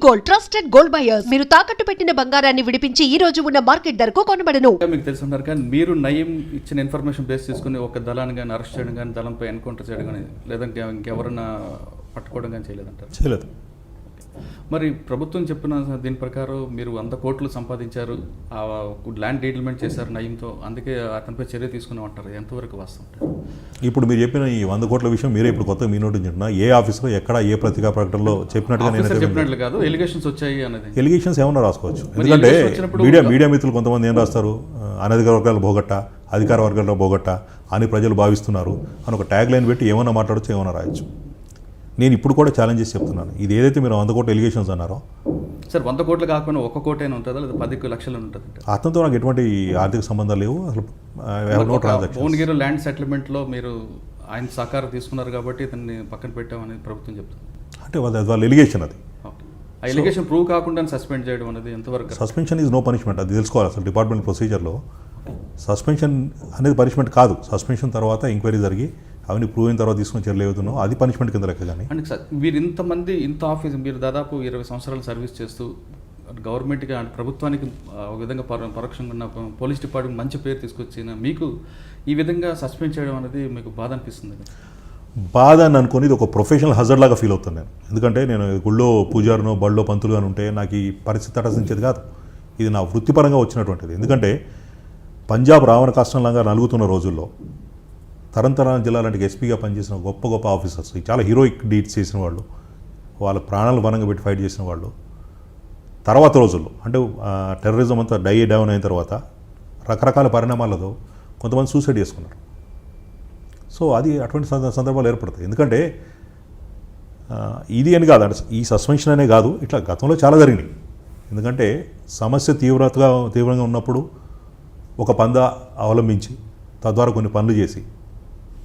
Gold, trusted gold buyers. మీరు తాకట్టు పెట్టిన బంగారాన్ని విడిపించి ఈ రోజు ఉన్న మార్కెట్ ధరకు కొనబడను. మీకు తెలుసున్నారు కానీ మీరు నయం ఇచ్చిన ఇన్ఫర్మేషన్ బేస్ చేసుకుని ఒక దళాన్ని కానీ అరెస్ట్ చేయడం కానీ దళంపై ఎన్కౌంటర్ చేయడం కానీ లేదంటే ఇంకెవరన్నా పట్టుకోవడం కానీ చేయలేదంటారు? చేయలేదు. మరి ప్రభుత్వం చెప్పిన దీని ప్రకారం మీరు 100 కోట్లు సంపాదించారు, ఆ ల్యాండ్ డీల్మెంట్ చేశారు నయంతో, అందుకే అతనిపై చర్య తీసుకుని ఉంటారు. ఎంతవరకు వాస్తవం? ఇప్పుడు మీరు చెప్పిన ఈ 100 కోట్ల విషయం మీరే ఇప్పుడు కొత్తగా మీ నోటి చెప్తున్నా, ఏ ఆఫీస్లో ఎక్కడ ఏ పత్రికా ప్రకటనలో చెప్పినట్టుగా నేను చెప్పినట్లు కాదు, ఎలిగేషన్స్ వచ్చాయి అనేది. ఎలిగేషన్స్ ఏమన్నా రాసుకోవచ్చు. ఎందుకంటే మీడియా మిత్రులు కొంతమంది ఏం రాస్తారు, అనధికార వర్గాలు పోగొట్ట, అధికార వర్గాల్లో పోగొట్ట అని ప్రజలు భావిస్తున్నారు అని ఒక ట్యాగ్ లైన్ పెట్టి ఏమైనా మాట్లాడచ్చు, ఏమైనా రాయొచ్చు. నేను ఇప్పుడు కూడా ఛాలెంజ్ చేసి చెప్తున్నాను, ఇది ఏదైతే మీరు 100 కోట్ల ఎలిగేషన్స్ అన్నారో సార్, 100 కోట్లు కాకుండా 1 కోటైనా ఉంటుందా లేదా 10 లక్షలు ఉంటుంది? అతనితో నాకు ఎటువంటి ఆర్థిక సంబంధాలు లేవు అసలు. భువనగిరి ల్యాండ్ సెటిల్మెంట్లో మీరు ఆయన సహకారం తీసుకున్నారు కాబట్టి దాన్ని పక్కన పెట్టామని ప్రభుత్వం చెప్తుంది. అంటే వాళ్ళ ఎలిగేషన్ అది. ఆ ఎలిగేషన్ ప్రూవ్ కాకుండా సస్పెండ్ చేయడం అనేది ఎంతవరకు? సస్పెన్షన్ ఈజ్ నో పనిష్మెంట్, అది తెలుసుకోవాలి. అసలు డిపార్ట్మెంట్ ప్రొసీజర్లో సస్పెన్షన్ అనేది పనిష్మెంట్ కాదు. సస్పెన్షన్ తర్వాత ఎంక్వైరీ జరిగి అవన్నీ ప్రూవ్ అయిన తర్వాత తీసుకుని చర్యలు ఏవుతున్నావు అది పనిష్మెంట్ కింద లెక్క. కానీ అంటే సార్, మీరు ఇంతమంది ఇంత ఆఫీస్ మీరు దాదాపు 20 సంవత్సరాలు సర్వీస్ చేస్తూ గవర్నమెంట్కి అంటే ప్రభుత్వానికి ఒక విధంగా పరోక్షంగా ఉన్న పోలీస్ డిపార్ట్మెంట్ మంచి పేరు తీసుకొచ్చిన మీకు ఈ విధంగా సస్పెండ్ చేయడం అనేది మీకు బాధ అనిపిస్తుంది? బాధ అని అనుకుని ఇది ఒక ప్రొఫెషనల్ హజర్డ్ లాగా ఫీల్ అవుతాను నేను. ఎందుకంటే నేను గుళ్ళో పూజారినో బళ్ళో పంతులుగా ఉంటే నాకు ఈ పరిస్థితి తటస్థించేది కాదు. ఇది నా వృత్తిపరంగా వచ్చినటువంటిది. ఎందుకంటే పంజాబ్ రావణ కష్టంలాగా నలుగుతున్న రోజుల్లో తరంతరాల జిల్లా లాంటి ఎస్పీగా పనిచేసిన గొప్ప గొప్ప ఆఫీసర్స్, చాలా హీరోయిక్ డీడ్స్ చేసిన వాళ్ళు, వాళ్ళ ప్రాణాలు బలంగా పెట్టి ఫైట్ చేసిన వాళ్ళు తర్వాత రోజుల్లో అంటే టెర్రరిజం అంతా డౌన్ అయిన తర్వాత రకరకాల పరిణామాలతో కొంతమంది సూసైడ్ చేసుకున్నారు. సో అది అటువంటి సందర్భాలు ఏర్పడతాయి. ఎందుకంటే ఇది అని కాదు, అంటే ఈ సస్పెన్షన్ అనే కాదు, ఇట్లా గతంలో చాలా జరిగినాయి. ఎందుకంటే సమస్య తీవ్రంగా ఉన్నప్పుడు ఒక పందా అవలంబించి తద్వారా కొన్ని పనులు చేసి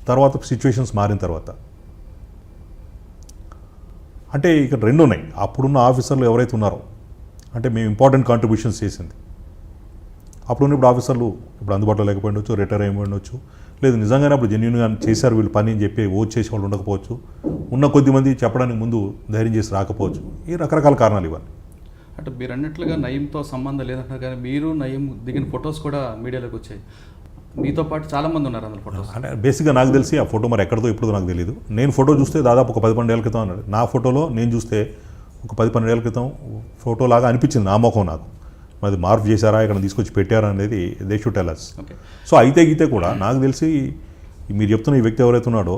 తర్వాత సిచ్యువేషన్స్ మారిన తర్వాత అంటే ఇక్కడ రెండు ఉన్నాయి. అప్పుడున్న ఆఫీసర్లు ఎవరైతే ఉన్నారో అంటే మేము ఇంపార్టెంట్ కాంట్రిబ్యూషన్స్ చేసింది అప్పుడున్న ఇప్పుడు ఆఫీసర్లు ఇప్పుడు అందుబాటులో లేకపోయి ఉండొచ్చు, రిటైర్ అయిపోయి ఉండొచ్చు, లేదు నిజంగానే అప్పుడు జెన్యూన్గా చేశారు వీళ్ళు పని అని చెప్పి ఓట్ చేసే వాళ్ళు ఉండకపోవచ్చు, ఉన్న కొద్దిమంది చెప్పడానికి ముందు ధైర్యం చేసి రాకపోవచ్చు. ఈ రకరకాల కారణాలు ఇవన్నీ. అంటే మీరు అన్నట్లుగా నయంతో సంబంధం లేదంటారు కానీ మీరు నయం దిగిన ఫొటోస్ కూడా మీడియాలోకి వచ్చాయి. మీతో పాటు చాలామంది ఉన్నారు అందులో ఫొటోస్. అంటే బేసిక్గా నాకు తెలిసి ఆ ఫోటో మరి ఎక్కడితో ఇప్పుడు నాకు తెలియదు. నేను ఫోటో చూస్తే దాదాపు ఒక 10-12 ఏళ్ళ క్రితం అన్నాడు. నా ఫోటోలో నేను చూస్తే ఒక 10-12 ఏళ్ళ క్రితం ఫోటో లాగా అనిపించింది నా ముఖం నాకు. మరి మార్పు చేశారా, ఇక్కడ తీసుకొచ్చి పెట్టారా అనేది they should tell us. So అయితే గీతే కూడా నాకు తెలిసి మీరు చెప్తున్న ఈ వ్యక్తి ఎవరైతే ఉన్నాడో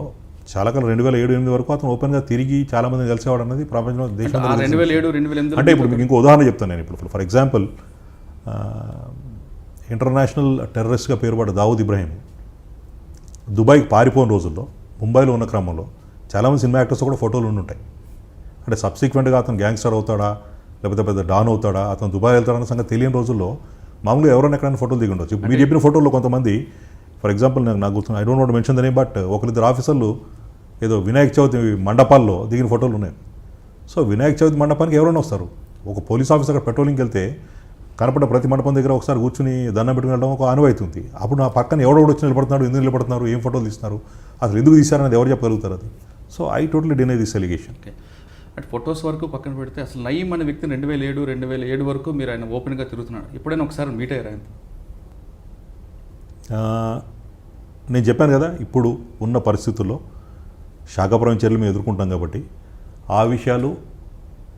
చాలా కాలం 2007-2008 వరకు అతను ఓపెన్గా తిరిగి చాలా మంది కలిసేవాడు అన్నది ప్రపంచంలో దేశంలో. 2007-2008 అంటే ఇప్పుడు మీకు ఇంకో ఉదాహరణ చెప్తాను నేను. ఇప్పుడు ఫర్ ఎగ్జాంపుల్ ఇంటర్నేషనల్ టెర్రరిస్ట్గా పేరుపడ్డ దావూద్ ఇబ్రాహీం దుబాయ్కి పారిపోయిన రోజుల్లో ముంబైలో ఉన్న క్రమంలో చాలామంది సినిమా యాక్టర్స్ కూడా ఫోటోలు ఉండుంటాయి. అంటే సబ్సిక్వెంట్గా అతను గ్యాంగ్స్టర్ అవుతాడా లేకపోతే పెద్ద డాన్ అవుతాడా, అతను దుబాయ్ వెళ్తాడన్న సంగతి తెలియని రోజుల్లో మామూలుగా ఎవరైనా ఎక్కడైనా ఫోటోలు దిగి ఉండొచ్చు. మీరు చెప్పిన ఫోటోల్లో కొంతమంది ఫర్ ఎగ్జాంపుల్ నాకు గుర్తుంది, I don't want to mention the name, but ఒకరిద్దరు ఆఫీసర్లు ఏదో వినాయక చవితి మండపాల్లో దిగిన ఫోటోలు ఉన్నాయి. సో వినాయక చవితి మండపానికి ఎవరైనా వస్తారు. ఒక పోలీస్ ఆఫీసర్ అక్కడ పెట్రోలింగ్కి వెళ్తే కనపడ్డ ప్రతి మండపం దగ్గర ఒకసారి కూర్చుని దండం పెట్టుకుని వెళ్ళడం ఒక ఆనవాయితీ. అప్పుడు నా పక్కన ఎవడో వచ్చి నిలబడుతున్నాడు, ఎందుకు నిలబడుతున్నారు, ఏం ఫోటోలు తీస్తున్నారు, అసలు ఎందుకు తీశారనేది ఎవరు చెప్పగలుగుతారు అది. So I totally deny this allegation. అంటే ఫొటోస్ వరకు పక్కన పెడితే అసలు నయీం అనే వ్యక్తిని 2007 వరకు మీరు ఆయన ఓపెన్గా తిరుగుతున్నాడు. ఎప్పుడైనా ఒకసారి మీట్ అయ్యారు ఆయన? నేను చెప్పాను కదా, ఇప్పుడు ఉన్న పరిస్థితుల్లో శాఖాపరమైన చర్యలు మేము ఎదుర్కొంటాం కాబట్టి ఆ విషయాలు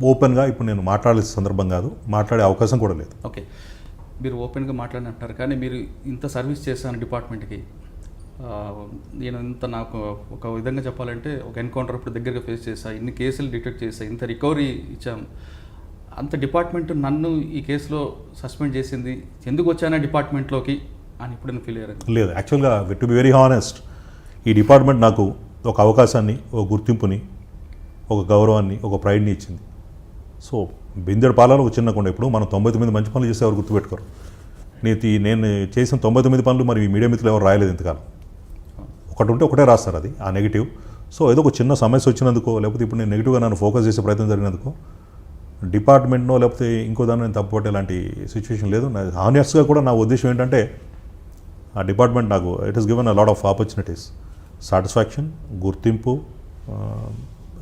ఓపెన్గా ఇప్పుడు నేను మాట్లాడాల్సిన సందర్భం కాదు, మాట్లాడే అవకాశం కూడా లేదు. ఓకే, మీరు ఓపెన్గా మాట్లాడినట్టారు కానీ మీరు ఇంత సర్వీస్ చేశాను డిపార్ట్మెంట్కి, నేను ఇంత నాకు ఒక విధంగా చెప్పాలంటే ఒక ఎన్కౌంటర్ ఇప్పుడు దగ్గరగా ఫేస్ చేశా, ఇన్ని కేసులు డిటెక్ట్ చేశా, ఇంత రికవరీ ఇచ్చాం, అంత డిపార్ట్మెంట్ నన్ను ఈ కేసులో సస్పెండ్ చేసింది, ఎందుకు వచ్చానా డిపార్ట్మెంట్లోకి అని ఇప్పుడు ఫీల్ అయ్యారు? లేదు, యాక్చువల్గా టు బి వెరీ హానెస్ట్ ఈ డిపార్ట్మెంట్ నాకు ఒక అవకాశాన్ని, ఒక గుర్తింపుని, ఒక గౌరవాన్ని, ఒక ప్రైడ్ని ఇచ్చింది. సో బిందెడు పాలలో ఒక చిన్న కొండ. ఇప్పుడు మనం 99 మంచి పనులు చేస్తే ఎవరు గుర్తుపెట్టుకోరు. నేను చేసిన 99 పనులు మరి మీ మీడియా మిత్రులు ఎవరు రాయలేదు ఇంతకాలం. ఒకటి ఉంటే ఒకటే రాస్తారు, అది ఆ నెగిటివ్. సో ఏదో ఒక చిన్న సమస్య వచ్చినందుకో లేకపోతే ఇప్పుడు నేను నెగిటివ్గా నన్ను ఫోకస్ చేసే ప్రయత్నం జరిగినందుకో డిపార్ట్మెంట్నో లేకపోతే ఇంకో దాన్ని నేను తప్పుపట్టే లాంటి సిచ్యువేషన్ లేదు. హానెస్ట్గా కూడా నా ఉద్దేశం ఏంటంటే ఆ డిపార్ట్మెంట్ నాకు it is given a lot of opportunities, satisfaction, గుర్తింపు,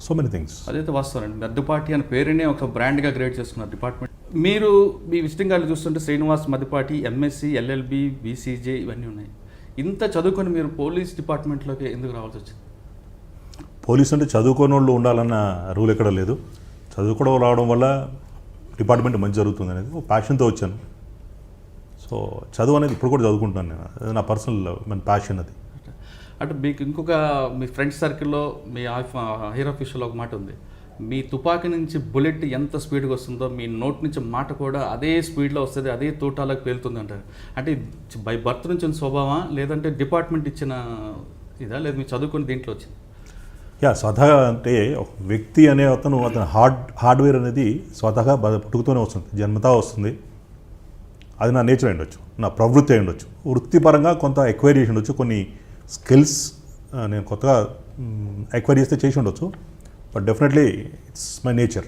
సో మెనీ థింగ్స్. అదైతే వాస్తవాలండి. మద్దిపాటి అనే పేరునే ఒక బ్రాండ్గా క్రియేట్ చేసుకున్నారు డిపార్ట్మెంట్. మీరు మీ విజిటింగ్ కార్డులు చూస్తుంటే Srinivas Maddipati MSc LLB BCJ ఇవన్నీ ఉన్నాయి. ఇంత చదువుకొని మీరు పోలీస్ డిపార్ట్మెంట్లోకి ఎందుకు రావాల్సి వచ్చింది? పోలీస్ అంటే చదువుకోని వాళ్ళు ఉండాలన్న రూల్ ఎక్కడ లేదు. చదువుకోవడం రావడం వల్ల డిపార్ట్మెంట్ మంచి జరుగుతుంది అనేది ఒక ప్యాషన్తో వచ్చాను. సో చదువు అనేది ఇప్పుడు కూడా చదువుకుంటున్నాను నేను. అది నా పర్సనల్ ప్యాషన్ అది. అంటే మీకు ఇంకొక మీ ఫ్రెండ్స్ సర్కిల్లో మీ హైర్ ఆఫీషియల్లో ఒక మాట ఉంది, మీ తుపాకీ నుంచి బుల్లెట్ ఎంత స్పీడ్గా వస్తుందో మీ నోట్ నుంచి మాట కూడా అదే స్పీడ్లో వస్తుంది, అదే తోటాలకు పేలుతుంది అంటారు. అంటే బై బర్త్ నుంచి ఉన్న స్వభావమా, లేదంటే డిపార్ట్మెంట్ ఇచ్చిన ఇదా, లేదా మీరు చదువుకుని దీంట్లో వచ్చింది? స్వతహా అంటే ఒక వ్యక్తి అనే అతను హార్డ్వేర్ అనేది స్వతహా పుట్టుకతోనే వస్తుంది, జన్మతా వస్తుంది. అది నా నేచర్ అయి ఉండొచ్చు, నా ప్రవృత్తి అయి ఉండొచ్చు, వృత్తిపరంగా కొంత ఎక్వైర్ చేసి ఉండొచ్చు, కొన్ని స్కిల్స్ నేను కొత్తగా ఎక్వైర్ చేస్తే చేసి ఉండొచ్చు. But definitely it's my nature.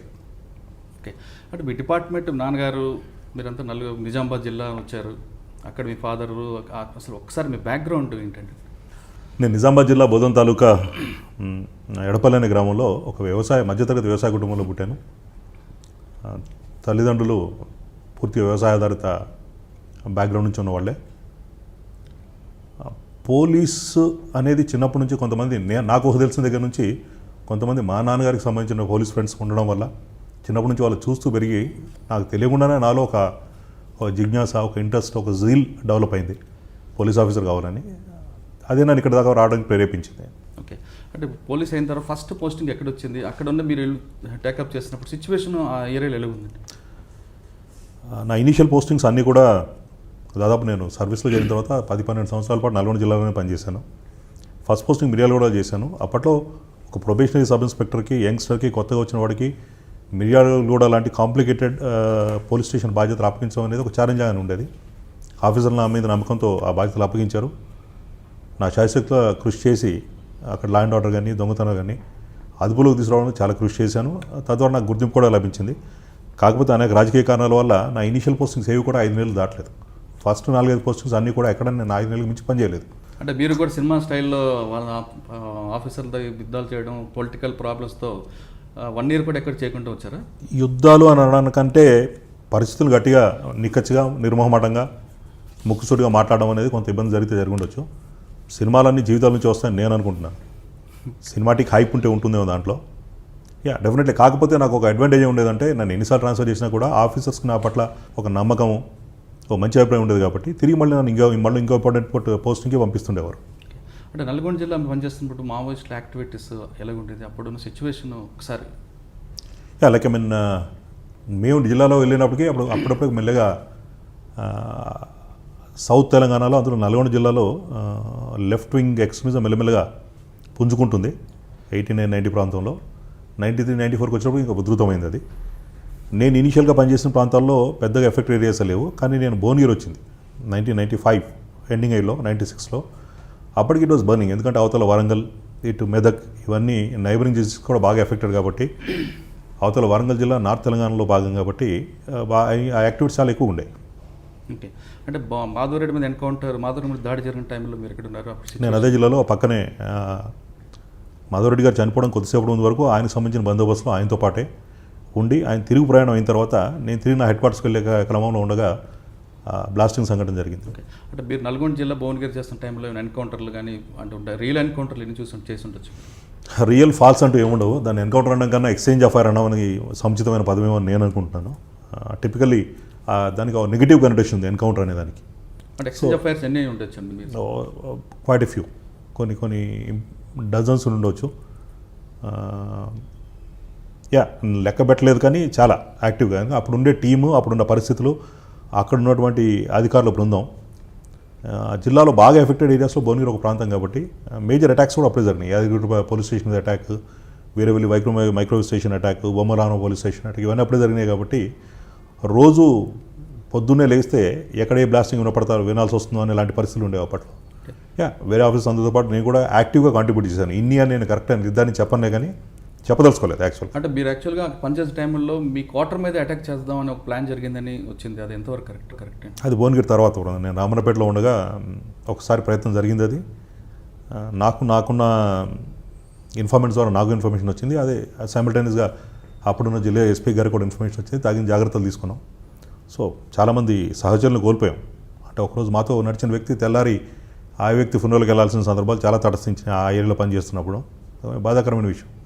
Okay. అంటే మీ డిపార్ట్మెంట్ నాన్నగారు మీరంతా నిజామాబాద్ జిల్లా వచ్చారు, అక్కడ మీ ఫాదరు, అసలు ఒకసారి మీ బ్యాక్గ్రౌండ్ ఏంటంటే? నేను నిజామాబాద్ జిల్లా బోధన్ తాలూకా ఎడపల్లి అనే గ్రామంలో ఒక మధ్యతరగతి వ్యవసాయ కుటుంబంలో పుట్టాను. తల్లిదండ్రులు పూర్తిగా వ్యవసాయ ఆధారిత బ్యాక్గ్రౌండ్ నుంచి ఉన్నవాళ్ళే. పోలీసు అనేది చిన్నప్పటి నుంచి కొంతమంది నాకు తెలిసిన దగ్గర నుంచి కొంతమంది మా నాన్నగారికి సంబంధించిన పోలీస్ ఫ్రెండ్స్ ఉండడం వల్ల చిన్నప్పటి నుంచి వాళ్ళు చూస్తూ పెరిగి నాకు తెలియకుండానే నాలో ఒక జిజ్ఞాస, ఒక ఇంట్రెస్ట్, ఒక జీల్ డెవలప్ అయింది పోలీస్ ఆఫీసర్ కావాలని. అదే నన్ను ఇక్కడ దాకా రావడానికి ప్రేరేపించింది. ఓకే. అంటే పోలీస్ అయిన తర్వాత ఫస్ట్ పోస్టింగ్ ఎక్కడ వచ్చింది? అక్కడ ఉన్న మీరు టేకప్ చేసినప్పుడు సిచ్యువేషన్ ఆ ఏరియాలో ఎలా ఉందండి? నా ఇనీషియల్ పోస్టింగ్స్ అన్నీ కూడా దాదాపు నేను సర్వీస్లో చేరిన తర్వాత 10-12 సంవత్సరాల పాటు నల్గొండ జిల్లాలోనే పనిచేశాను. ఫస్ట్ పోస్టింగ్ మిర్యాలగూడలో చేశాను. అప్పట్లో ఒక ప్రొబేషనరీ సబ్ ఇన్స్పెక్టర్కి, యంగ్స్టర్కి, కొత్తగా వచ్చిన వాడికి మిర్యాలగూడ లాంటి కాంప్లికేటెడ్ పోలీస్ స్టేషన్ బాధ్యతలు అప్పగించడం అనేది ఒక ఛాలెంజ్ అని ఉండేది. ఆఫీసర్లు నా మీద నమ్మకంతో ఆ బాధ్యతలు అప్పగించారు. నా శాయశక్తిలో కృషి చేసి అక్కడ లా అండ్ ఆర్డర్ కానీ, దొంగతనం కానీ అదుపులోకి తీసుకురావడానికి చాలా కృషి చేశాను. తద్వారా నాకు గుర్తింపు కూడా లభించింది. కాకపోతే అనేక రాజకీయ కారణాల వల్ల నా ఇనీషియల్ పోస్టింగ్స్ ఏవి కూడా 5 నెలలు దాటలేదు. ఫస్ట్ 4-5 పోస్టింగ్స్ అన్నీ కూడా ఎక్కడ నేను 5 నెలలకు మించి పనిచేయలేదు. అంటే మీరు కూడా సినిమా స్టైల్లో వాళ్ళ ఆఫీసర్లతో యుద్ధాలు చేయడం, పొలిటికల్ ప్రాబ్లమ్స్తో 1 year కూడా ఎక్కడ చేయకుండా వచ్చారా? యుద్ధాలు అని అనడానికంటే పరిస్థితులు గట్టిగా, నిక్కచ్చిగా, నిర్మోహమాటంగా, ముక్కుసూటిగా మాట్లాడడం అనేది కొంత ఇబ్బంది జరిగి ఉండొచ్చు. సినిమాలన్నీ జీవితాల నుంచి వస్తాయని నేను అనుకుంటున్నాను. సినిమాటిక్ హైప్ ఉంటుందేమో దాంట్లో. డెఫినెట్లీ. కాకపోతే నాకు ఒక అడ్వాంటేజ్ ఉండేదంటే నన్ను ఎన్నిసార్లు ట్రాన్స్ఫర్ చేసినా కూడా ఆఫీసర్స్కి నా పట్ల ఒక నమ్మకము, ఒక మంచి అభిప్రాయం ఉండేది కాబట్టి తిరిగి మళ్ళీ నన్ను ఇంకో ఇంపార్టెంట్ పోస్టింగ్కి పంపిస్తుండేవారు. అంటే నల్గొండ జిల్లా పనిచేస్తున్నప్పుడు మావోయిస్టుల యాక్టివిటీస్ ఎలాగుండేది? అప్పుడున్న సిచ్యువేషన్ ఒకసారి? లైక్ మేము జిల్లాలో వెళ్ళినప్పటికీ అప్పుడప్పుడు మెల్లగా సౌత్ తెలంగాణలో, అందులో నల్గొండ జిల్లాలో లెఫ్ట్ వింగ్ ఎక్స్ట్రీమిజం మెల్లమెల్లగా పుంజుకుంటుంది. 89-90 ప్రాంతంలో. 93-94కి వచ్చినప్పుడు ఇంకా ఉధృతమైంది అది. నేను ఇనీషియల్గా పనిచేసిన ప్రాంతాల్లో పెద్దగా ఎఫెక్ట్ ఏరియాస్ లేవు. కానీ నేను భువనగిరి వచ్చింది 1995 ఎండింగ్ అయ్యలో, 96లో. అప్పటికి ఇట్ వాజ్ బర్నింగ్. ఎందుకంటే అవతల వరంగల్, ఇటు మెదక్, ఇవన్నీ నైబరింగ్ డిస్ట్రిక్ట్స్ కూడా బాగా ఎఫెక్టెడ్ కాబట్టి, అవతల వరంగల్ జిల్లా నార్త్ తెలంగాణలో భాగం కాబట్టి ఆ యాక్టివిటీస్ చాలా ఎక్కువ ఉండేవి. ఓకే. అంటే మాధవరెడ్డి మీద ఎన్కౌంటర్, మాధవరెడ్డి మీద దాడి జరిగిన టైంలో మీరు ఎక్కడ ఉన్నారు? నేను అదే జిల్లాలో పక్కనే మాధవరెడ్డి గారు చనిపోవడం కొద్దిసేపు ముందు వరకు ఆయనకు సంబంధించిన బందోబస్తులో ఆయనతో పాటే ఉండి, ఆయన తిరుగు ప్రయాణం అయిన తర్వాత నేను తిరిగి నా హెడ్ క్వార్టర్స్కి వెళ్ళే క్రమంలో ఉండగా బ్లాస్టింగ్ సంఘటన జరిగింది. ఓకే. అంటే మీరు నల్గొండ జిల్లా భువనగిరి చేస్తున్న టైంలో ఎన్కౌంటర్లు కానీ అంటే రియల్ ఎన్కౌంటర్లు ఎన్ని చేసి ఉండొచ్చు? రియల్ ఫాల్స్ అంటూ ఏముండవు. దాన్ని ఎన్కౌంటర్ అనడం కన్నా ఎక్స్చేంజ్ ఆఫ్ ఫైర్ అనడం అనేది సముచితమైన పదమేమో నేను అనుకుంటున్నాను. టిపికల్లీ దానికి ఒక నెగిటివ్ కనెక్షన్ ఉంది ఎన్కౌంటర్ అనే దానికి. అంటే ఎక్స్చేంజ్ ఆఫ్ ఫైర్స్ ఎన్ని ఉండొచ్చు అండి? క్వైట్ ఎ ఫ్యూ, కొన్ని డజన్స్ ఉండవచ్చు. లెక్క పెట్టలేదు కానీ చాలా యాక్టివ్గా. అప్పుడుండే టీము, అప్పుడున్న పరిస్థితులు, అక్కడ ఉన్నటువంటి అధికారుల బృందం, జిల్లాలో బాగా ఎఫెక్టెడ్ ఏరియాస్లో భువనగిరి ఒక ప్రాంతం కాబట్టి మేజర్ అటాక్స్ కూడా అప్పుడే జరిగినాయి. యాదగిరి పోలీస్ స్టేషన్ మీద attack, Veeravalli micro station attack, Bommarama police station attack, ఇవన్నీ అప్పుడే జరిగినాయి కాబట్టి రోజు పొద్దున్నే లేస్తే ఎక్కడే బ్లాస్టింగ్ వినాల్సి వస్తుందో అనే ఇలాంటి పరిస్థితులు ఉండేవి అప్పట్లో. వేరే ఆఫీస్ అందరితో పాటు నేను కూడా యాక్టివ్గా కాంట్రిబ్యూట్ చేశాను. ఇన్ని అని నేను కరెక్ట్ అని నిర్ధారణ చెప్పనే కానీ చెప్పదలుచుకోలేదు యాక్చువల్. అంటే మీరు యాక్చువల్గా పనిచేసే టైంలో మీ క్వార్టర్ మీద అటాక్ చేద్దామని ఒక ప్లాన్ జరిగిందని వచ్చింది, అది ఎంతవరకు కరెక్ట్? అది భువనగిరి తర్వాత కూడా నేను రామన్నపేటలో ఉండగా ఒకసారి ప్రయత్నం జరిగింది. అది నాకున్న ఇన్ఫార్మెంట్స్ ద్వారా నాకు ఇన్ఫర్మేషన్ వచ్చింది. అదే సైమల్టేనియస్గా అప్పుడున్న జిల్లా ఎస్పీ గారికి కూడా ఇన్ఫర్మేషన్ వచ్చింది. తగిన జాగ్రత్తలు తీసుకున్నాం. సో చాలామంది సహచరులను కోల్పోయాం. అంటే ఒకరోజు మాతో నడిచిన వ్యక్తి తెల్లారి ఆ వ్యక్తి ఫునరల్కి వెళ్ళాల్సిన సందర్భాలు చాలా తటస్థించిన ఆ ఏరియాలో పనిచేస్తున్నప్పుడు బాధాకరమైన విషయం.